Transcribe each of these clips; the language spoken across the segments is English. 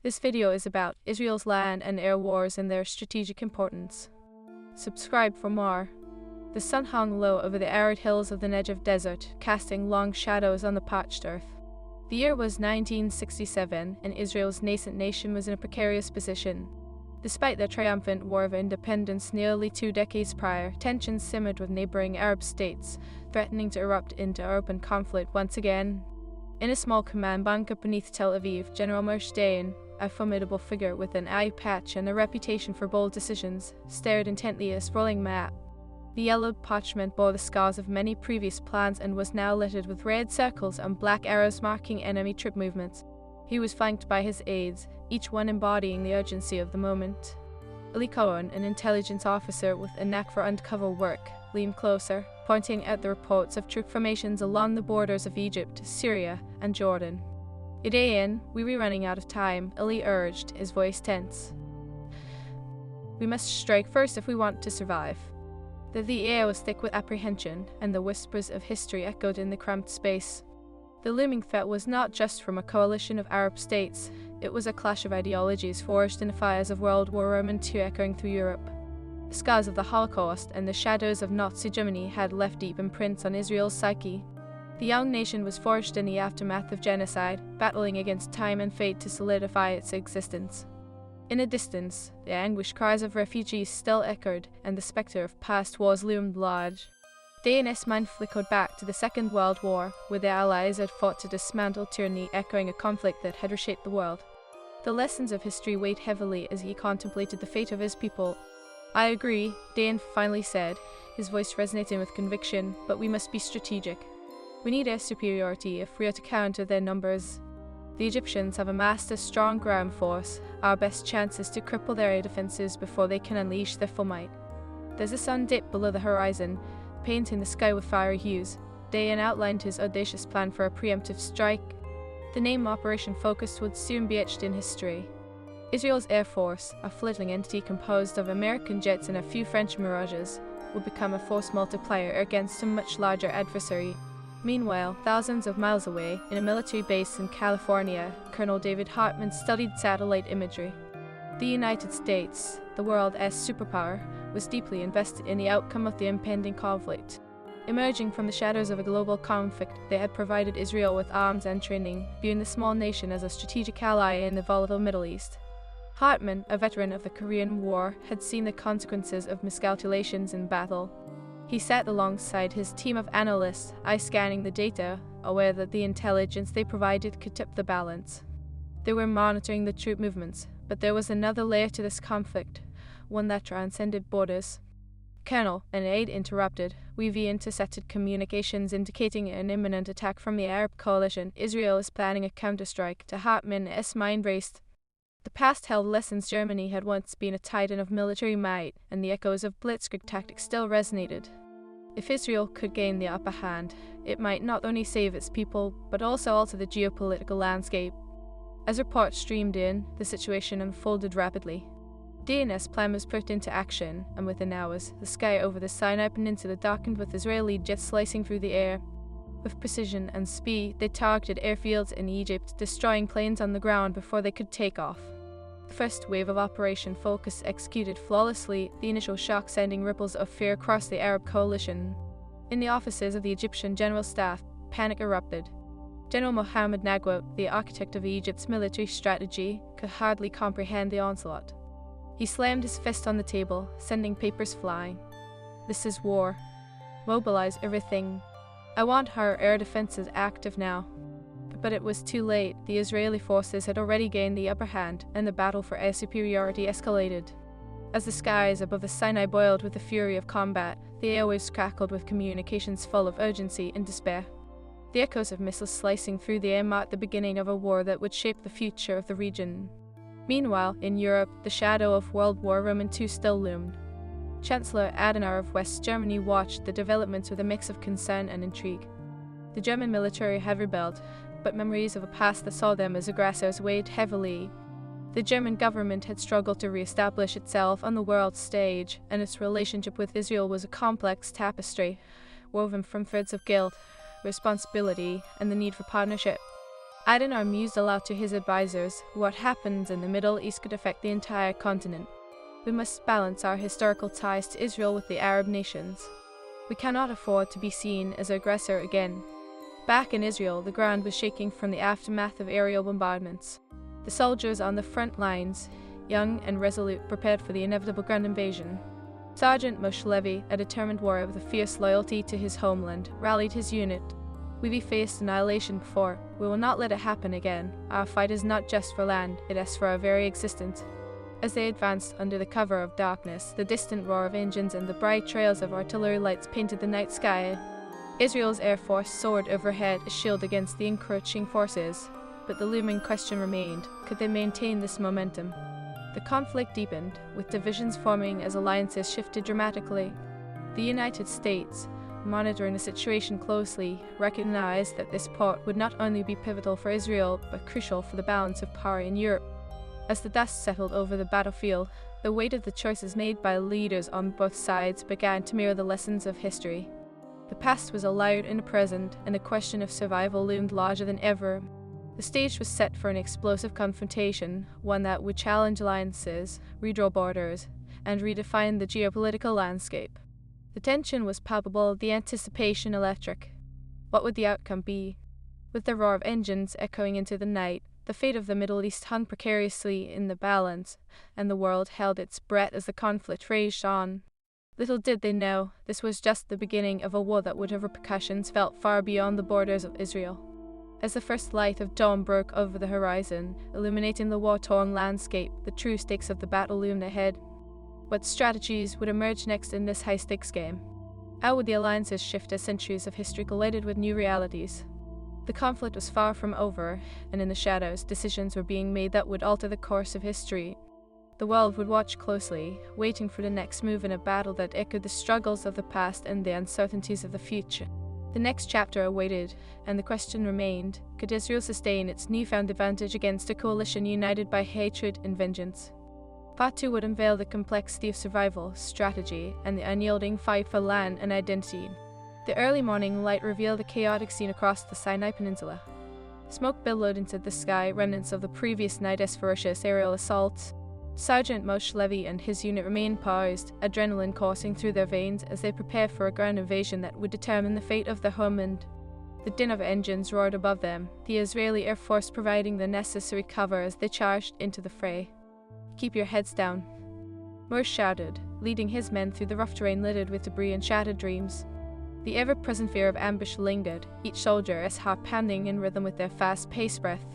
This video is about Israel's land and air wars and their strategic importance. Subscribe for more. The sun hung low over the arid hills of the Negev desert, casting long shadows on the parched earth. The year was 1967, and Israel's nascent nation was in a precarious position. Despite their triumphant War of Independence nearly 2 decades prior, tensions simmered with neighboring Arab states, threatening to erupt into open conflict once again. In a small command bunker beneath Tel Aviv, General Moshe Dayan, a formidable figure with an eye patch and a reputation for bold decisions, stared intently at a sprawling map. The yellowed parchment bore the scars of many previous plans and was now littered with red circles and black arrows marking enemy troop movements. He was flanked by his aides, each one embodying the urgency of the moment. Ali Cohen, an intelligence officer with a knack for undercover work, leaned closer, pointing out the reports of troop formations along the borders of Egypt, Syria, and Jordan. "A day in, we were running out of time," Ali urged, his voice tense. "We must strike first if we want to survive." The air was thick with apprehension, and the whispers of history echoed in the cramped space. The looming threat was not just from a coalition of Arab states, it was a clash of ideologies forged in the fires of World War I and II echoing through Europe. The scars of the Holocaust and the shadows of Nazi Germany had left deep imprints on Israel's psyche. The young nation was forged in the aftermath of genocide, battling against time and fate to solidify its existence. In the distance, the anguished cries of refugees still echoed, and the specter of past wars loomed large. Dayan's mind flickered back to the Second World War, where the Allies had fought to dismantle tyranny, echoing a conflict that had reshaped the world. The lessons of history weighed heavily as he contemplated the fate of his people. "I agree," Dayan finally said, his voice resonating with conviction, "but we must be strategic. We need air superiority if we are to counter their numbers. The Egyptians have amassed a strong ground force. Our best chance is to cripple their air defenses before they can unleash their full might." There's a sun dip below the horizon, painting the sky with fiery hues. Dayan outlined his audacious plan for a preemptive strike. The name Operation Focus would soon be etched in history. Israel's Air Force, a fledgling entity composed of American jets and a few French Mirages, would become a force multiplier against a much larger adversary. Meanwhile, thousands of miles away, in a military base in California, Colonel David Hartman studied satellite imagery. The United States, the world's superpower, was deeply invested in the outcome of the impending conflict. Emerging from the shadows of a global conflict, they had provided Israel with arms and training, viewing the small nation as a strategic ally in the volatile Middle East. Hartman, a veteran of the Korean War, had seen the consequences of miscalculations in battle. He sat alongside his team of analysts, eye-scanning the data, aware that the intelligence they provided could tip the balance. They were monitoring the troop movements, but there was another layer to this conflict, one that transcended borders. "Colonel," an aide interrupted, "we've intercepted communications indicating an imminent attack from the Arab coalition. Israel is planning a counterstrike." To Hartman's mind raced. The past held lessons. Germany had once been a titan of military might, and the echoes of blitzkrieg tactics still resonated. If Israel could gain the upper hand, it might not only save its people, but also alter the geopolitical landscape. As reports streamed in, the situation unfolded rapidly. Dayan's plan was put into action, and within hours, the sky over the Sinai Peninsula darkened with Israeli jets slicing through the air. With precision and speed, they targeted airfields in Egypt, destroying planes on the ground before they could take off. The first wave of Operation Focus executed flawlessly, the initial shock sending ripples of fear across the Arab coalition. In the offices of the Egyptian General Staff, panic erupted. General Mohammed Nagwa, the architect of Egypt's military strategy, could hardly comprehend the onslaught. He slammed his fist on the table, sending papers flying. "This is war. Mobilize everything. I want our air defenses active now." But it was too late. The Israeli forces had already gained the upper hand, and the battle for air superiority escalated. As the skies above the Sinai boiled with the fury of combat, the airwaves crackled with communications full of urgency and despair. The echoes of missiles slicing through the air marked the beginning of a war that would shape the future of the region. Meanwhile, in Europe, the shadow of World War I and II still loomed. Chancellor Adenauer of West Germany watched the developments with a mix of concern and intrigue. The German military had rebelled, but memories of a past that saw them as aggressors weighed heavily. The German government had struggled to re-establish itself on the world stage, and its relationship with Israel was a complex tapestry, woven from threads of guilt, responsibility, and the need for partnership. Adnan mused aloud to his advisors, what happens in the Middle East could affect the entire continent. We must balance our historical ties to Israel with the Arab nations. We cannot afford to be seen as aggressor again. Back in Israel, the ground was shaking from the aftermath of aerial bombardments. The soldiers on the front lines, young and resolute, prepared for the inevitable ground invasion. Sergeant Moshe Levy, a determined warrior with a fierce loyalty to his homeland, rallied his unit. We've faced annihilation before. We will not let it happen again. Our fight is not just for land, it is for our very existence. As they advanced under the cover of darkness, the distant roar of engines and the bright trails of artillery lights painted the night sky. Israel's air force soared overhead, a shield against the encroaching forces. But the looming question remained, could they maintain this momentum? The conflict deepened, with divisions forming as alliances shifted dramatically. The United States, monitoring the situation closely, recognized that this port would not only be pivotal for Israel, but crucial for the balance of power in Europe. As the dust settled over the battlefield, the weight of the choices made by leaders on both sides began to mirror the lessons of history. The past was allowed in the present, and the question of survival loomed larger than ever. The stage was set for an explosive confrontation, one that would challenge alliances, redraw borders, and redefine the geopolitical landscape. The tension was palpable, the anticipation electric. What would the outcome be? With the roar of engines echoing into the night, the fate of the Middle East hung precariously in the balance, and the world held its breath as the conflict raged on. Little did they know, this was just the beginning of a war that would have repercussions felt far beyond the borders of Israel. As the first light of dawn broke over the horizon, illuminating the war-torn landscape, the true stakes of the battle loomed ahead. What strategies would emerge next in this high-stakes game? How would the alliances shift as centuries of history collided with new realities? The conflict was far from over, and in the shadows, decisions were being made that would alter the course of history. The world would watch closely, waiting for the next move in a battle that echoed the struggles of the past and the uncertainties of the future. The next chapter awaited, and the question remained, could Israel sustain its newfound advantage against a coalition united by hatred and vengeance? Part 2 would unveil the complexity of survival, strategy, and the unyielding fight for land and identity. The early morning light revealed a chaotic scene across the Sinai Peninsula. Smoke billowed into the sky, remnants of the previous night's ferocious aerial assaults. Sergeant Moshe Levy and his unit remained poised, adrenaline coursing through their veins as they prepared for a ground invasion that would determine the fate of their homeland. The din of engines roared above them, the Israeli Air Force providing the necessary cover as they charged into the fray. "Keep your heads down," Moshe shouted, leading his men through the rough terrain littered with debris and shattered dreams. The ever-present fear of ambush lingered, each soldier as heart pounding in rhythm with their fast-paced breath.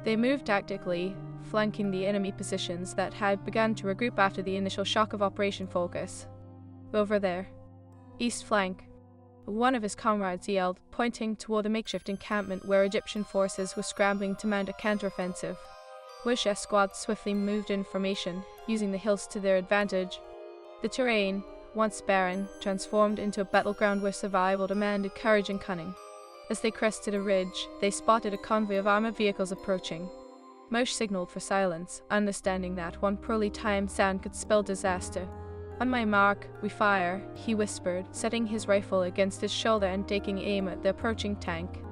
They moved tactically, flanking the enemy positions that had begun to regroup after the initial shock of Operation Focus. "Over there. East flank," one of his comrades yelled, pointing toward a makeshift encampment where Egyptian forces were scrambling to mount a counteroffensive. Moshe's squad swiftly moved in formation, using the hills to their advantage. The terrain, once barren, transformed into a battleground where survival demanded courage and cunning. As they crested a ridge, they spotted a convoy of armored vehicles approaching. Moshe signaled for silence, understanding that one poorly timed sound could spell disaster. "On my mark, we fire," he whispered, setting his rifle against his shoulder and taking aim at the approaching tank.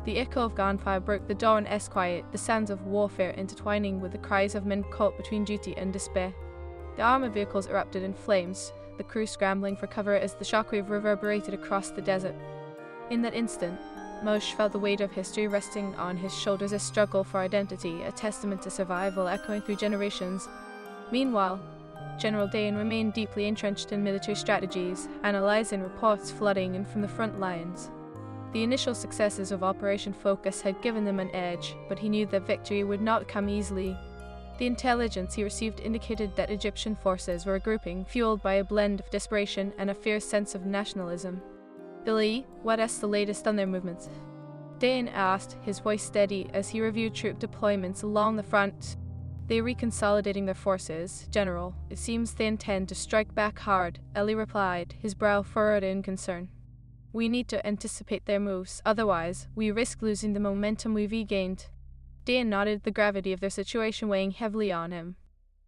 The echo of gunfire broke the dawn-esque quiet, the sounds of warfare intertwining with the cries of men caught between duty and despair. The armored vehicles erupted in flames, the crew scrambling for cover as the shockwave reverberated across the desert. In that instant, Moshe felt the weight of history resting on his shoulders, a struggle for identity, a testament to survival echoing through generations. Meanwhile, General Dayan remained deeply entrenched in military strategies, analyzing reports flooding in from the front lines. The initial successes of Operation Focus had given them an edge, but he knew that victory would not come easily. The intelligence he received indicated that Egyptian forces were regrouping, fueled by a blend of desperation and a fierce sense of nationalism. "Billy, what is the latest on their movements?" Dayan asked, his voice steady as he reviewed troop deployments along the front. "They're reconsolidating their forces, General. It seems they intend to strike back hard," Eli replied, his brow furrowed in concern. "We need to anticipate their moves, otherwise we risk losing the momentum we've regained." Dayan nodded, the gravity of their situation weighing heavily on him.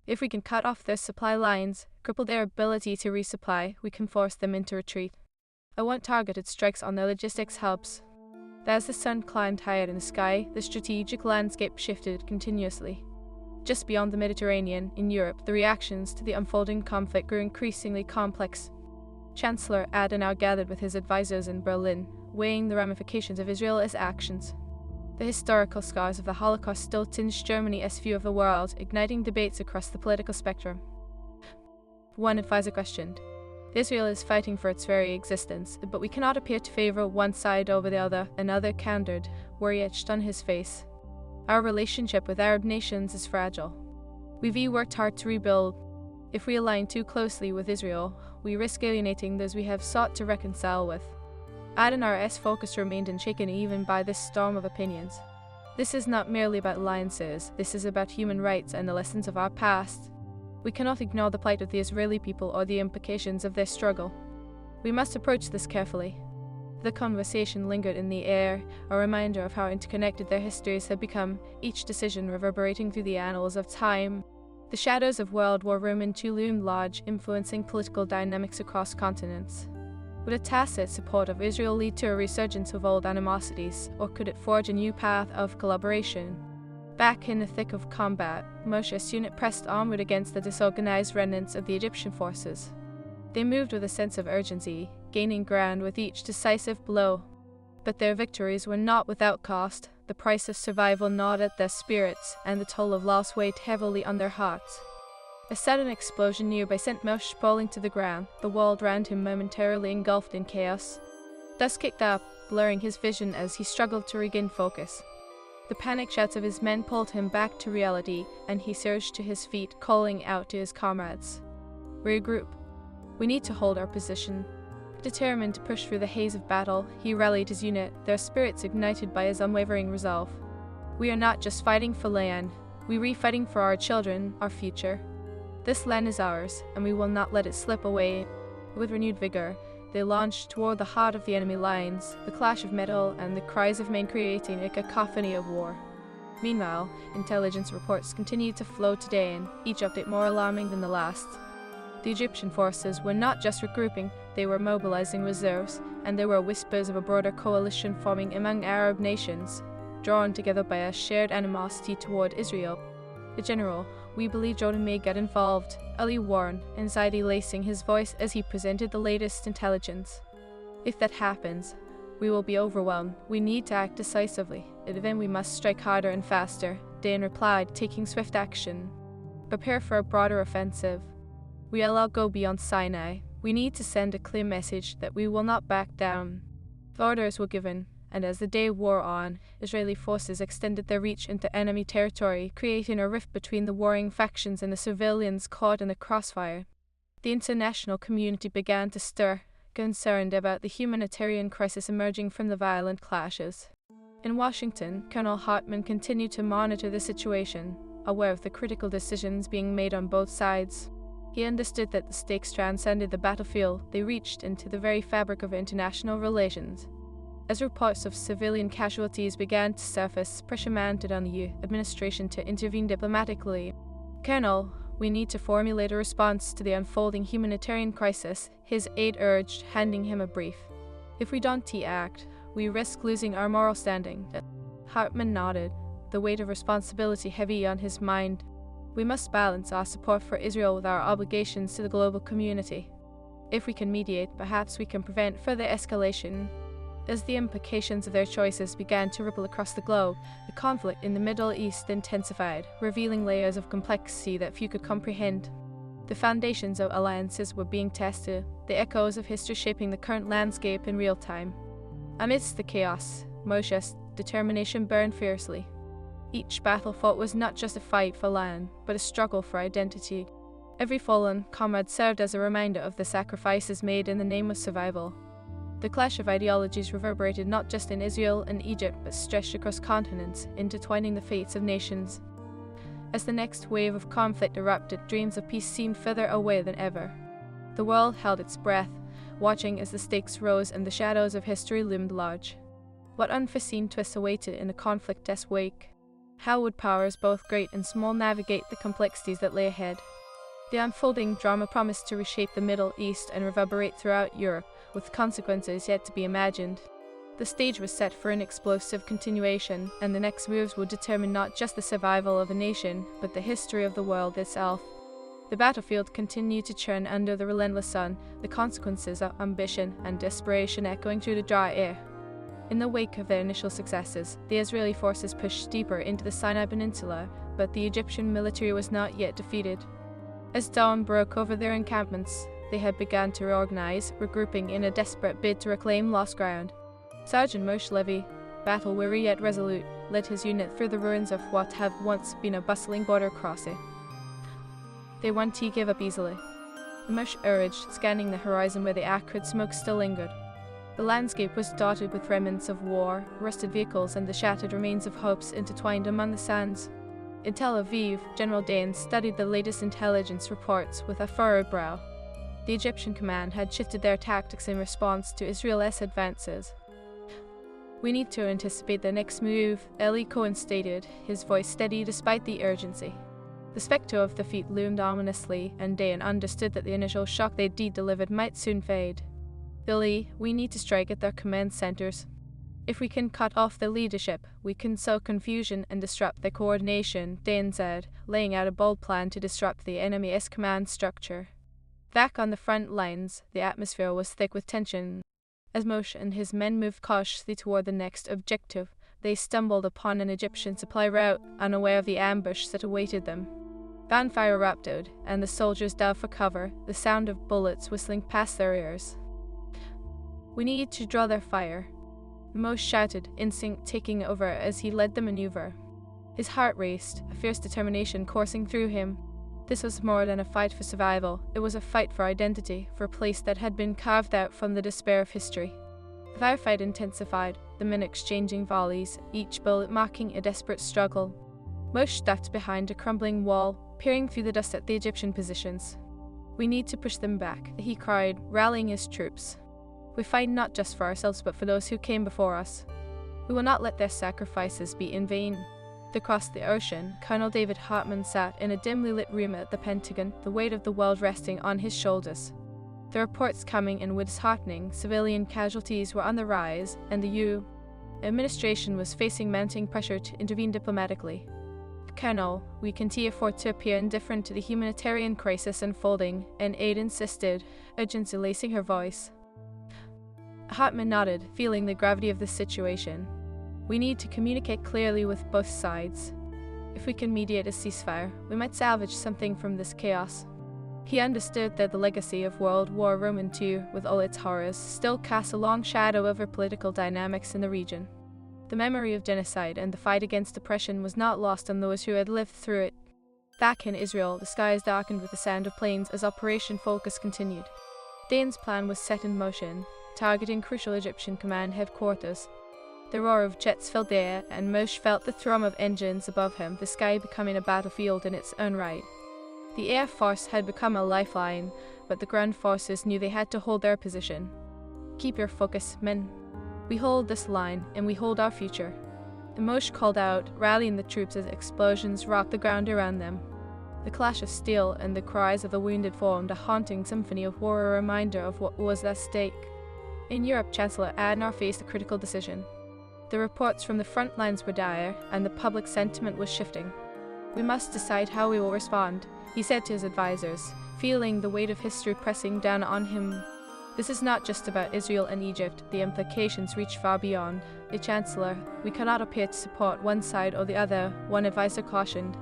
"If we can cut off their supply lines, cripple their ability to resupply, we can force them into retreat. I want targeted strikes on their logistics hubs." As the sun climbed higher in the sky, the strategic landscape shifted continuously. Just beyond the Mediterranean, in Europe, the reactions to the unfolding conflict grew increasingly complex. Chancellor Adenauer gathered with his advisors in Berlin, weighing the ramifications of Israel's actions. The historical scars of the Holocaust still tinged Germany's view of the world, igniting debates across the political spectrum. One advisor questioned, "Israel is fighting for its very existence, but we cannot appear to favor one side over the other." Another countered, worry etched on his face. "Our relationship with Arab nations is fragile. We've worked hard to rebuild. If we align too closely with Israel, we risk alienating those we have sought to reconcile with." Adenauer's focus remained unshaken even by this storm of opinions. This is not merely about alliances, this is about human rights and the lessons of our past. We cannot ignore the plight of the Israeli people or the implications of their struggle. We must approach this carefully. The conversation lingered in the air, a reminder of how interconnected their histories had become, each decision reverberating through the annals of time. The shadows of World War II loomed large, influencing political dynamics across continents. Would a tacit support of Israel lead to a resurgence of old animosities, or could it forge a new path of collaboration? Back in the thick of combat, Moshe's unit pressed onward against the disorganized remnants of the Egyptian forces. They moved with a sense of urgency, gaining ground with each decisive blow. But their victories were not without cost. The price of survival gnawed at their spirits, and the toll of loss weighed heavily on their hearts. A sudden explosion nearby sent Moshe sprawling to the ground, the world round him momentarily engulfed in chaos. Dust kicked up, blurring his vision as he struggled to regain focus. The panic shouts of his men pulled him back to reality, and he surged to his feet, calling out to his comrades. "Regroup. We need to hold our position." Determined to push through the haze of battle, he rallied his unit, their spirits ignited by his unwavering resolve. "We are not just fighting for land, we're fighting for our children, our future. This land is ours, and we will not let it slip away." With renewed vigor, they launched toward the heart of the enemy lines, the clash of metal and the cries of men creating a cacophony of war. Meanwhile, intelligence reports continued to flow today, and each update more alarming than the last. The Egyptian forces were not just regrouping, they were mobilizing reserves, and there were whispers of a broader coalition forming among Arab nations, drawn together by a shared animosity toward Israel. The general, "We believe Jordan may get involved," Ali warned, anxiety lacing his voice as he presented the latest intelligence. "If that happens, we will be overwhelmed. We need to act decisively. Then we must strike harder and faster," Dan replied, taking swift action. "Prepare for a broader offensive. We'll all go beyond Sinai. We need to send a clear message that we will not back down." The orders were given, and as the day wore on, Israeli forces extended their reach into enemy territory, creating a rift between the warring factions and the civilians caught in the crossfire. The international community began to stir, concerned about the humanitarian crisis emerging from the violent clashes. In Washington, Colonel Hartman continued to monitor the situation, aware of the critical decisions being made on both sides. He understood that the stakes transcended the battlefield, they reached into the very fabric of international relations. As reports of civilian casualties began to surface, pressure mounted on the administration to intervene diplomatically. "Colonel, we need to formulate a response to the unfolding humanitarian crisis," his aide urged, handing him a brief. "If we don't act, we risk losing our moral standing." Hartman nodded, the weight of responsibility heavy on his mind. "We must balance our support for Israel with our obligations to the global community. If we can mediate, perhaps we can prevent further escalation." As the implications of their choices began to ripple across the globe, the conflict in the Middle East intensified, revealing layers of complexity that few could comprehend. The foundations of alliances were being tested, the echoes of history shaping the current landscape in real time. Amidst the chaos, Moshe's determination burned fiercely. Each battle fought was not just a fight for land, but a struggle for identity. Every fallen comrade served as a reminder of the sacrifices made in the name of survival. The clash of ideologies reverberated not just in Israel and Egypt, but stretched across continents, intertwining the fates of nations. As the next wave of conflict erupted, dreams of peace seemed further away than ever. The world held its breath, watching as the stakes rose and the shadows of history loomed large. What unforeseen twists awaited in the conflict's wake? How would powers both great and small navigate the complexities that lay ahead? The unfolding drama promised to reshape the Middle East and reverberate throughout Europe, with consequences yet to be imagined. The stage was set for an explosive continuation, and the next moves would determine not just the survival of a nation, but the history of the world itself. The battlefield continued to churn under the relentless sun, the consequences of ambition and desperation echoing through the dry air. In the wake of their initial successes, the Israeli forces pushed deeper into the Sinai Peninsula, but the Egyptian military was not yet defeated. As dawn broke over their encampments, they had begun to reorganize, regrouping in a desperate bid to reclaim lost ground. Sergeant Moshe Levy, battle-weary yet resolute, led his unit through the ruins of what had once been a bustling border crossing. They won't give up easily. Moshe urged, scanning the horizon where the acrid smoke still lingered. The landscape was dotted with remnants of war, rusted vehicles, and the shattered remains of hopes intertwined among the sands. In Tel Aviv, General Dayan studied the latest intelligence reports with a furrowed brow. The Egyptian command had shifted their tactics in response to Israel's advances. "We need to anticipate the next move," Eli Cohen stated, his voice steady despite the urgency. The specter of defeat loomed ominously, and Dayan understood that the initial shock they'd delivered might soon fade. "Billy, we need to strike at their command centers. If we can cut off their leadership, we can sow confusion and disrupt their coordination," Dayan said, laying out a bold plan to disrupt the enemy's command structure. Back on the front lines, the atmosphere was thick with tension. As Moshe and his men moved cautiously toward the next objective, they stumbled upon an Egyptian supply route, unaware of the ambush that awaited them. Gunfire erupted, and the soldiers dove for cover, the sound of bullets whistling past their ears. "We need to draw their fire," Moshe shouted, instinct taking over as he led the maneuver. His heart raced, a fierce determination coursing through him. This was more than a fight for survival, it was a fight for identity, for a place that had been carved out from the despair of history. The firefight intensified, the men exchanging volleys, each bullet marking a desperate struggle. Moshe ducked behind a crumbling wall, peering through the dust at the Egyptian positions. "We need to push them back," he cried, rallying his troops. "We fight not just for ourselves but for those who came before us. We will not let their sacrifices be in vain." Across the ocean, Colonel David Hartman sat in a dimly lit room at the Pentagon, the weight of the world resting on his shoulders. The reports coming in were disheartening, civilian casualties were on the rise, and the U.S. administration was facing mounting pressure to intervene diplomatically. "Colonel, we can't afford to appear indifferent to the humanitarian crisis unfolding," an aide insisted, urgency lacing her voice. Hartman nodded, feeling the gravity of the situation. "We need to communicate clearly with both sides. If we can mediate a ceasefire, we might salvage something from this chaos." He understood that the legacy of World War II, with all its horrors, still cast a long shadow over political dynamics in the region. The memory of genocide and the fight against oppression was not lost on those who had lived through it. Back in Israel, the skies darkened with the sound of planes as Operation Focus continued. Dayan's plan was set in motion, targeting crucial Egyptian command headquarters. The roar of jets filled the air, and Moshe felt the thrum of engines above him, the sky becoming a battlefield in its own right. The Air Force had become a lifeline, but the ground forces knew they had to hold their position. "Keep your focus, men. We hold this line, and we hold our future." And Moshe called out, rallying the troops as explosions rocked the ground around them. The clash of steel and the cries of the wounded formed a haunting symphony of war, a reminder of what was at stake. In Europe, Chancellor Adnar faced a critical decision. The reports from the front lines were dire, and the public sentiment was shifting. "We must decide how we will respond," he said to his advisors, feeling the weight of history pressing down on him. "This is not just about Israel and Egypt, the implications reach far beyond. The Chancellor, we cannot appear to support one side or the other," one advisor cautioned.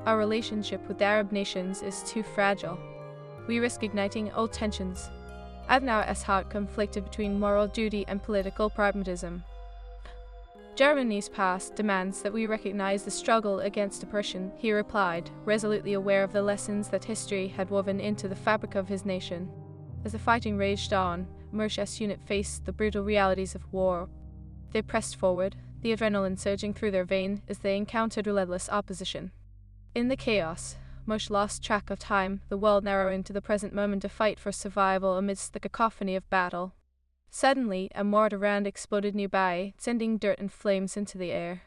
"Our relationship with the Arab nations is too fragile. We risk igniting old tensions." Adnar's heart conflicted between moral duty and political pragmatism. "Germany's past demands that we recognize the struggle against oppression," he replied, resolutely aware of the lessons that history had woven into the fabric of his nation. As the fighting raged on, Moshe's unit faced the brutal realities of war. They pressed forward, the adrenaline surging through their veins as they encountered relentless opposition. In the chaos, Moshe lost track of time, the world narrowing to the present moment to fight for survival amidst the cacophony of battle. Suddenly, a mortar round exploded nearby, sending dirt and flames into the air.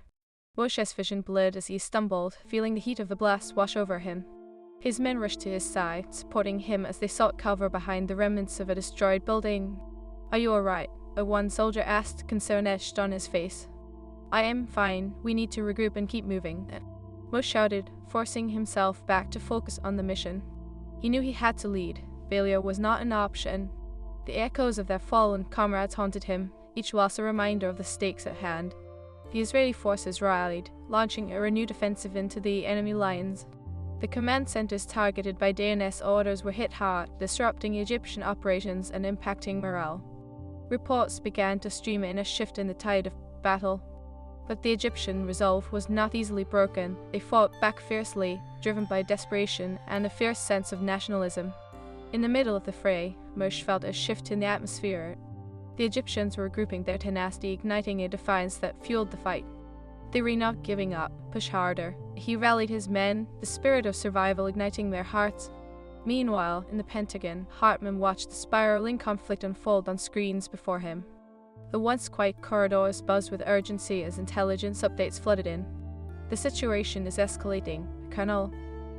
Moshe's vision blurred as he stumbled, feeling the heat of the blast wash over him. His men rushed to his side, supporting him as they sought cover behind the remnants of a destroyed building. "Are you all right?" one soldier asked, concern etched on his face. I am fine, we need to regroup and keep moving. Most shouted, forcing himself back to focus on the mission. He knew he had to lead. Failure was not an option. The echoes of their fallen comrades haunted him, each loss a reminder of the stakes at hand. The Israeli forces rallied, launching a renewed offensive into the enemy lines. The command centers targeted by DNS orders were hit hard, disrupting Egyptian operations and impacting morale. Reports began to stream in a shift in the tide of battle. But the Egyptian resolve was not easily broken. They fought back fiercely, driven by desperation and a fierce sense of nationalism. In the middle of the fray, Moshe felt a shift in the atmosphere. The Egyptians were grouping their tenacity, igniting a defiance that fueled the fight. They were not giving up, push harder. He rallied his men, the spirit of survival igniting their hearts. Meanwhile, in the Pentagon, Hartman watched the spiraling conflict unfold on screens before him. The once quiet corridors buzzed with urgency as intelligence updates flooded in. The situation is escalating, Colonel.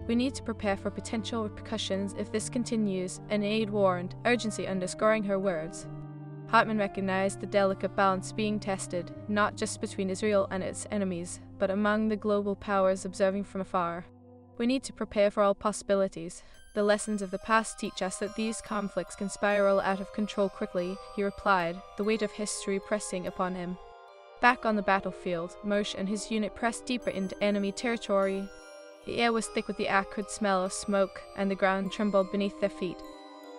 We need to prepare for potential repercussions if this continues, an aide warned, urgency underscoring her words. Hartman recognized the delicate balance being tested, not just between Israel and its enemies, but among the global powers observing from afar. We need to prepare for all possibilities. The lessons of the past teach us that these conflicts can spiral out of control quickly, he replied, the weight of history pressing upon him. Back on the battlefield, Moshe and his unit pressed deeper into enemy territory. The air was thick with the acrid smell of smoke, and the ground trembled beneath their feet.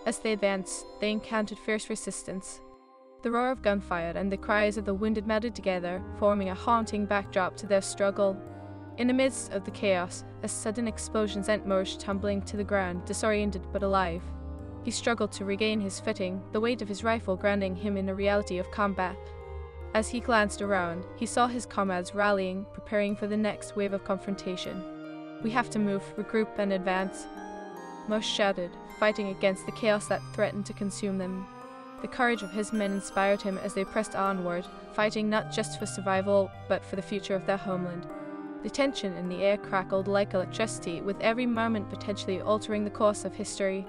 As they advanced, they encountered fierce resistance. The roar of gunfire and the cries of the wounded melted together, forming a haunting backdrop to their struggle. In the midst of the chaos, a sudden explosion sent Moshe tumbling to the ground, disoriented but alive. He struggled to regain his footing, the weight of his rifle grounding him in the reality of combat. As he glanced around, he saw his comrades rallying, preparing for the next wave of confrontation. We have to move, regroup, and advance. Moshe shouted, fighting against the chaos that threatened to consume them. The courage of his men inspired him as they pressed onward, fighting not just for survival, but for the future of their homeland. The tension in the air crackled like electricity, with every moment potentially altering the course of history.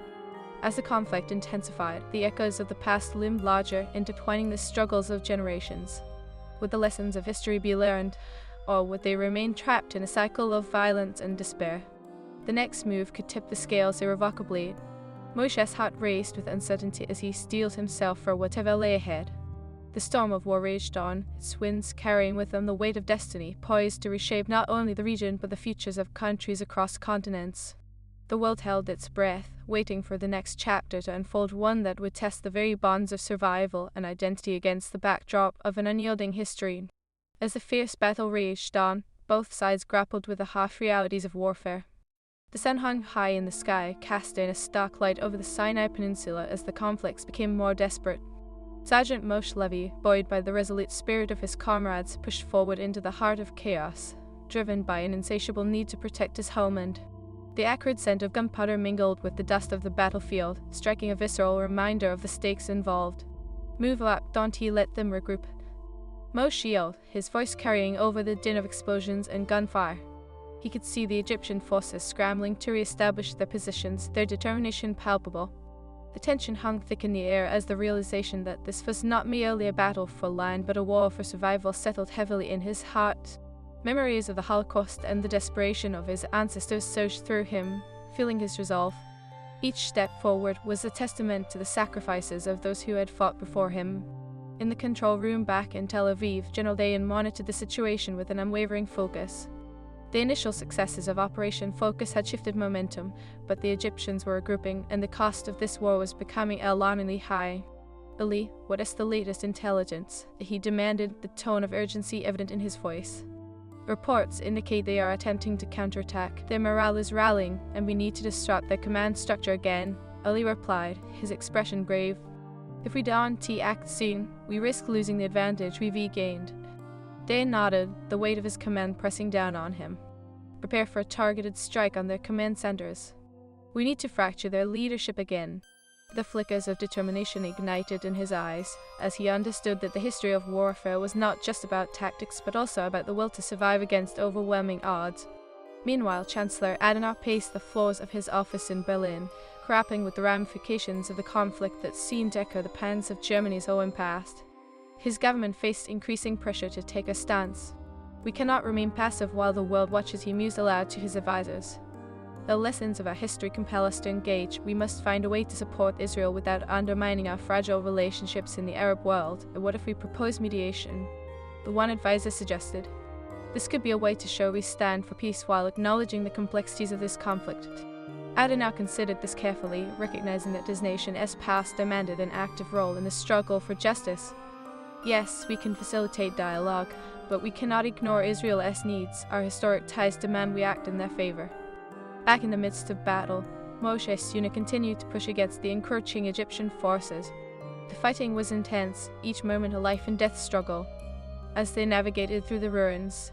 As the conflict intensified, the echoes of the past loomed larger, intertwining the struggles of generations. Would the lessons of history be learned, or would they remain trapped in a cycle of violence and despair? The next move could tip the scales irrevocably. Moshe's heart raced with uncertainty as he steeled himself for whatever lay ahead. The storm of war raged on, its winds carrying with them the weight of destiny, poised to reshape not only the region but the futures of countries across continents. The world held its breath, waiting for the next chapter to unfold, one that would test the very bonds of survival and identity against the backdrop of an unyielding history. As the fierce battle raged on, both sides grappled with the harsh realities of warfare. The sun hung high in the sky, casting a stark light over the Sinai Peninsula as the conflicts became more desperate. Sergeant Moshe Levy, buoyed by the resolute spirit of his comrades, pushed forward into the heart of chaos, driven by an insatiable need to protect his homeland. The acrid scent of gunpowder mingled with the dust of the battlefield, striking a visceral reminder of the stakes involved. Move up, don't he let them regroup. Moshe yelled, his voice carrying over the din of explosions and gunfire. He could see the Egyptian forces scrambling to re-establish their positions, their determination palpable. The tension hung thick in the air as the realization that this was not merely a battle for land but a war for survival settled heavily in his heart. Memories of the Holocaust and the desperation of his ancestors surged through him, fueling his resolve. Each step forward was a testament to the sacrifices of those who had fought before him. In the control room back in Tel Aviv, General Dayan monitored the situation with an unwavering focus. The initial successes of Operation Focus had shifted momentum, but the Egyptians were regrouping, and the cost of this war was becoming alarmingly high. Ali, what is the latest intelligence? He demanded, the tone of urgency evident in his voice. Reports indicate they are attempting to counterattack. Their morale is rallying, and we need to disrupt their command structure again, Ali replied, his expression grave. If we don't act soon, we risk losing the advantage we've regained. Dayan nodded, the weight of his command pressing down on him. Prepare for a targeted strike on their command centers. We need to fracture their leadership again. The flickers of determination ignited in his eyes, as he understood that the history of warfare was not just about tactics but also about the will to survive against overwhelming odds. Meanwhile, Chancellor Adenauer paced the floors of his office in Berlin, grappling with the ramifications of the conflict that seemed to echo the pangs of Germany's own past. His government faced increasing pressure to take a stance. "We cannot remain passive while the world watches," he mused aloud to his advisors. "The lessons of our history compel us to engage. We must find a way to support Israel without undermining our fragile relationships in the Arab world. What if we propose mediation?" The one advisor suggested. "This could be a way to show we stand for peace while acknowledging the complexities of this conflict." Adenauer considered this carefully, recognizing that his nation's past demanded an active role in the struggle for justice. "Yes, we can facilitate dialogue, but we cannot ignore Israel's needs. Our historic ties demand we act in their favor." Back in the midst of battle, Moshe's unit continued to push against the encroaching Egyptian forces. The fighting was intense, each moment a life-and-death struggle. As they navigated through the ruins,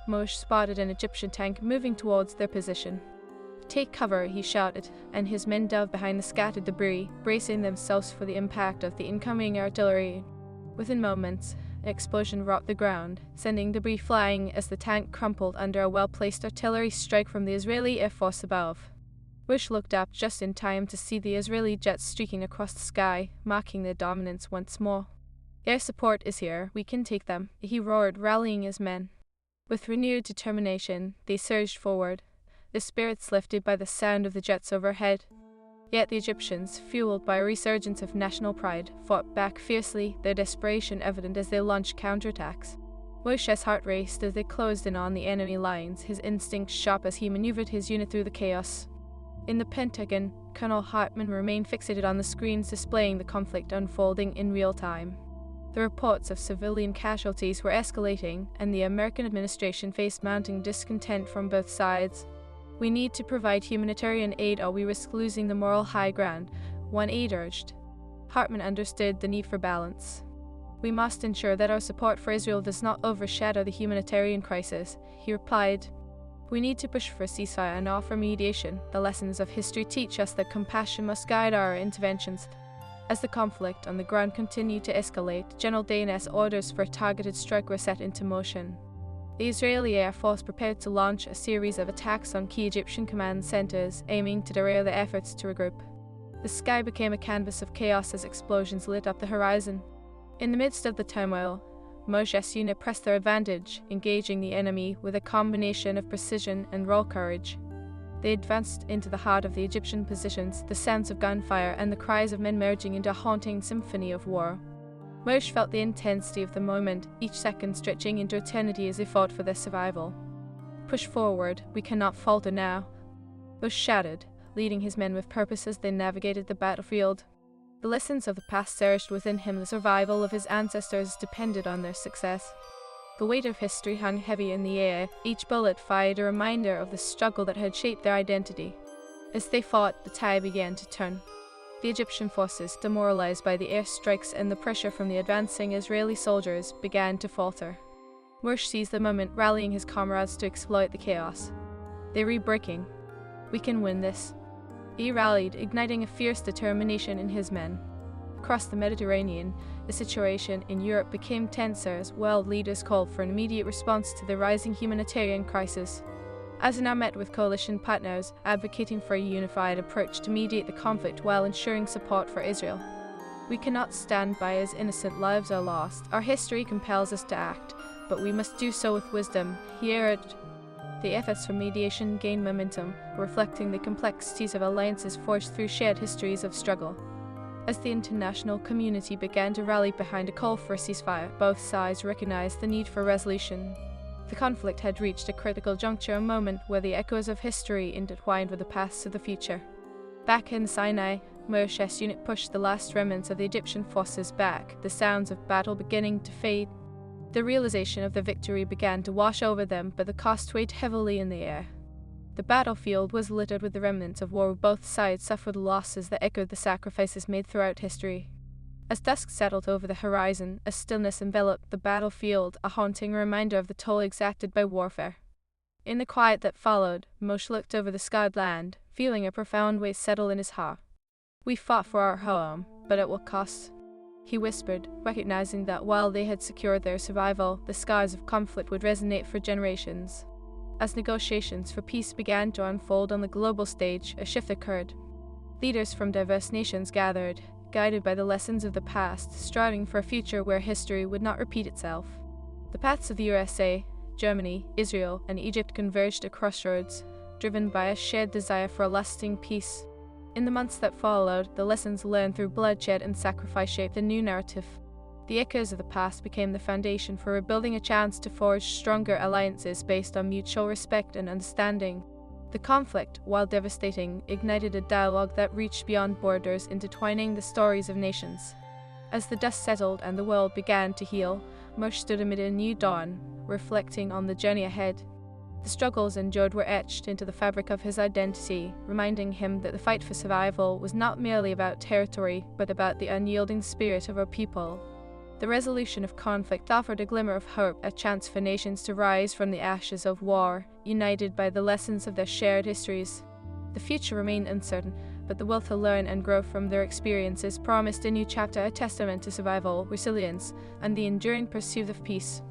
Moshe spotted an Egyptian tank moving towards their position. "Take cover," he shouted, and his men dove behind the scattered debris, bracing themselves for the impact of the incoming artillery. Within moments, an explosion rocked the ground, sending debris flying as the tank crumpled under a well-placed artillery strike from the Israeli Air Force above. Moshe looked up just in time to see the Israeli jets streaking across the sky, marking their dominance once more. "Air support is here, we can take them," he roared, rallying his men. With renewed determination, they surged forward, their spirits lifted by the sound of the jets overhead. Yet the Egyptians, fueled by a resurgence of national pride, fought back fiercely, their desperation evident as they launched counterattacks. Moshe's heart raced as they closed in on the enemy lines, his instincts sharp as he maneuvered his unit through the chaos. In the Pentagon, Colonel Hartmann remained fixated on the screens displaying the conflict unfolding in real time. The reports of civilian casualties were escalating, and the American administration faced mounting discontent from both sides. "We need to provide humanitarian aid or we risk losing the moral high ground," one aide urged. Hartmann understood the need for balance. "We must ensure that our support for Israel does not overshadow the humanitarian crisis," he replied. "We need to push for a ceasefire and offer mediation. The lessons of history teach us that compassion must guide our interventions." As the conflict on the ground continued to escalate, General Danes' orders for a targeted strike were set into motion. The Israeli Air Force prepared to launch a series of attacks on key Egyptian command centers, aiming to derail their efforts to regroup. The sky became a canvas of chaos as explosions lit up the horizon. In the midst of the turmoil, Moshe's unit pressed their advantage, engaging the enemy with a combination of precision and raw courage. They advanced into the heart of the Egyptian positions, the sounds of gunfire and the cries of men merging into a haunting symphony of war. Moshe felt the intensity of the moment, each second stretching into eternity as they fought for their survival. "Push forward, we cannot falter now," Moshe shouted, leading his men with purpose as they navigated the battlefield. The lessons of the past surged within him. The survival of his ancestors depended on their success. The weight of history hung heavy in the air, each bullet fired a reminder of the struggle that had shaped their identity. As they fought, the tide began to turn. The Egyptian forces, demoralized by the airstrikes and the pressure from the advancing Israeli soldiers, began to falter. Moshe seized the moment, rallying his comrades to exploit the chaos. They were breaking. "We can win this." He rallied, igniting a fierce determination in his men. Across the Mediterranean, the situation in Europe became tenser as world leaders called for an immediate response to the rising humanitarian crisis. Adenauer met with coalition partners, advocating for a unified approach to mediate the conflict while ensuring support for Israel. "We cannot stand by as innocent lives are lost. Our history compels us to act, but we must do so with wisdom," he urged. The efforts for mediation gained momentum, reflecting the complexities of alliances forged through shared histories of struggle. As the international community began to rally behind a call for a ceasefire, both sides recognized the need for resolution. The conflict had reached a critical juncture, a moment where the echoes of history intertwined with the past of the future. Back in Sinai, Moshe's unit pushed the last remnants of the Egyptian forces back, the sounds of battle beginning to fade. The realization of the victory began to wash over them, but the cost weighed heavily in the air. The battlefield was littered with the remnants of war where both sides suffered losses that echoed the sacrifices made throughout history. As dusk settled over the horizon, a stillness enveloped the battlefield, a haunting reminder of the toll exacted by warfare. In the quiet that followed, Moshe looked over the scarred land, feeling a profound weight settle in his heart. "We fought for our home, but at what cost?" he whispered, recognizing that while they had secured their survival, the scars of conflict would resonate for generations. As negotiations for peace began to unfold on the global stage, a shift occurred. Leaders from diverse nations gathered, guided by the lessons of the past, striving for a future where history would not repeat itself. The paths of the USA, Germany, Israel, and Egypt converged at crossroads, driven by a shared desire for a lasting peace. In the months that followed, the lessons learned through bloodshed and sacrifice shaped a new narrative. The echoes of the past became the foundation for rebuilding, a chance to forge stronger alliances based on mutual respect and understanding. The conflict, while devastating, ignited a dialogue that reached beyond borders, intertwining the stories of nations. As the dust settled and the world began to heal, Moshe stood amid a new dawn, reflecting on the journey ahead. The struggles endured were etched into the fabric of his identity, reminding him that the fight for survival was not merely about territory, but about the unyielding spirit of our people. The resolution of conflict offered a glimmer of hope, a chance for nations to rise from the ashes of war, united by the lessons of their shared histories. The future remained uncertain, but the will to learn and grow from their experiences promised a new chapter, a testament to survival, resilience, and the enduring pursuit of peace.